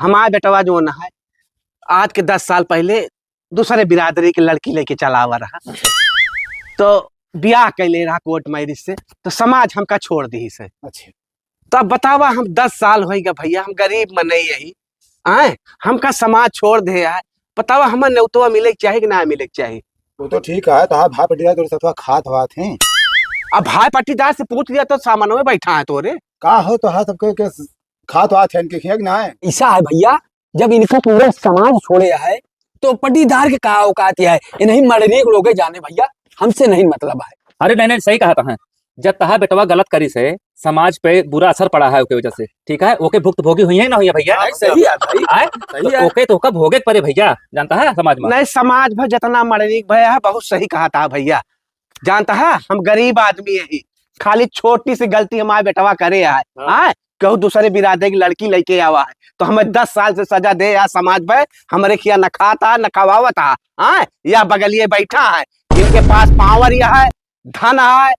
हमारा बेटवा जो ना है आज के 10 साल पहले दूसरे बिरादरी की लड़की लेके चला हुआ रहा। तो ब्याह कैले रहा कोर्ट मैरिज से, तो समाज हमका छोड़ दी से। अच्छा तो अब बतावा हम 10 साल हो गए भैया, हम गरीब मन नहीं यही आए, हमका समाज छोड़ दे है। बतावा हमें न्योतवा मिले के चाहिए कि ना मिले के चाहिए। वो तो ठीक है, तो भाई पटिया तो सतवा खात हुआ थे। अब भाई पट्टीदार से पूछ लिया तो सामानों में बैठा है तोरे का हो तो हाँ सबके के खात हुआ थे इनके खियक ना है। ऐसा है भैया, जब इनको पूरा समाज छोड़े है तो पट्टीदार के का औकात है, इन्हीं मरने के लोग जाने भैया, हमसे नहीं मतलब है। अरे नहीं नहीं, सही कहा था। जब तहा बेटवा गलत करी से समाज पे बुरा असर पड़ा है ओके वजह से, ठीक है, ओके भुक्त भोगी हुई है ना हुई है भैया। सही है भाई, आए सही है। ओके तो ओका भोगे के परे भैया, जानता है समाज में। नहीं, समाज भर जितना मरने भैया है बहुत सही कहा था भैया। जानता है हम गरीब आदमी है, खाली छोटी सी गलती हमारे बेटवा करे है, कहूँ दूसरे बिरादरी की लड़की लेके आवा है तो हमें 10 साल से सजा दे या समाज में हमारे खिया न खाता न खवावता या बगलिए बैठा है। इनके पास पावर यह है, धन है,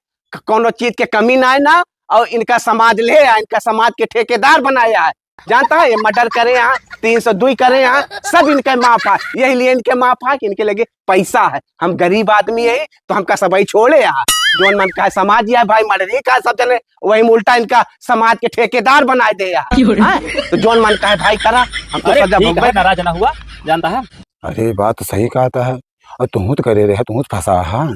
कोनो चीज के कमी ना है ना, और इनका समाज ले है, इनका समाज के ठेकेदार बनाया है। जानता है ये मर्डर करे यहाँ, 302 करे यहाँ, सब इनके माफ है। यही लिए इनके माफ है कि इनके लगे पैसा है। हम गरीब आदमी है तो हमका सबई छोड़े यहाँ, जोन मन का समाज है भाई मर्डरी का सब जने वही उल्टा इनका समाज के ठेकेदार बनाए दे यहाँ। तो जोन मन का है भाई करा, हमको अरे सजा ठीक है, भोगवे। नाराज ना हुआ, जानता है। अरे बात तो सही कहता है, और तू तो करे रहे, तू फंसा। हाँ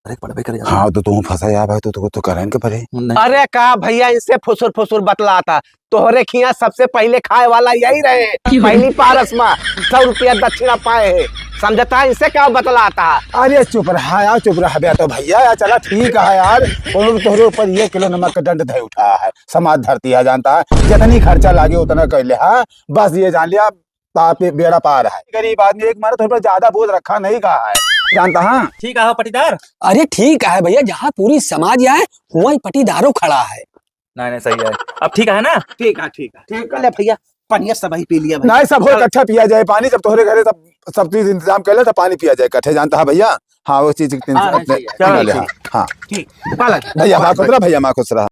अरे पढ़वे करे हाँ तो तू फंसा यार भाई, तो करें के परे। अरे का भैया इनसे फुसुर फुसुर बतलाता, तोहरे खिया सबसे पहले खाए वाला यही रहे, पहली पारस में 100 रुपया दक्षिणा पाए है, समझता है इनसे क्या बतलाता। अरे चुप रहा यार, चुप रहा बे तो भैया यार, चला ठीक है यार। तोहरे ऊपर 1 किलो नमक का दंड दे उठा है, समाज धरती है, जानता है जितनी खर्चा लागे उतना कर ले। हाँ बस ये जान लिया बेड़ा पार है। गरीब आदमी एक मारे तो ज्यादा बोझ रखा नहीं कहा है, जानता है। ठीक है पटीदार। अरे ठीक है भैया, जहाँ पूरी समाज आए वही पटीदारों खड़ा है। नहीं नहीं सही है, अब ठीक है ना। ठीक है ठीक है ठीक है भैया, पानी सब ही पी लिया भैया। नहीं सब हो इकट्ठा पिया जाए पानी, जब तोहरे घरे सब चीज इंतजाम कर ले तो पानी पिया जाए इकट्ठे, जानता है भैया। हाँ वो चीज हाँ, हाँ ठीक। ठीक पालक भैया माँ खुश रहा, भैया माँ खुश रहा।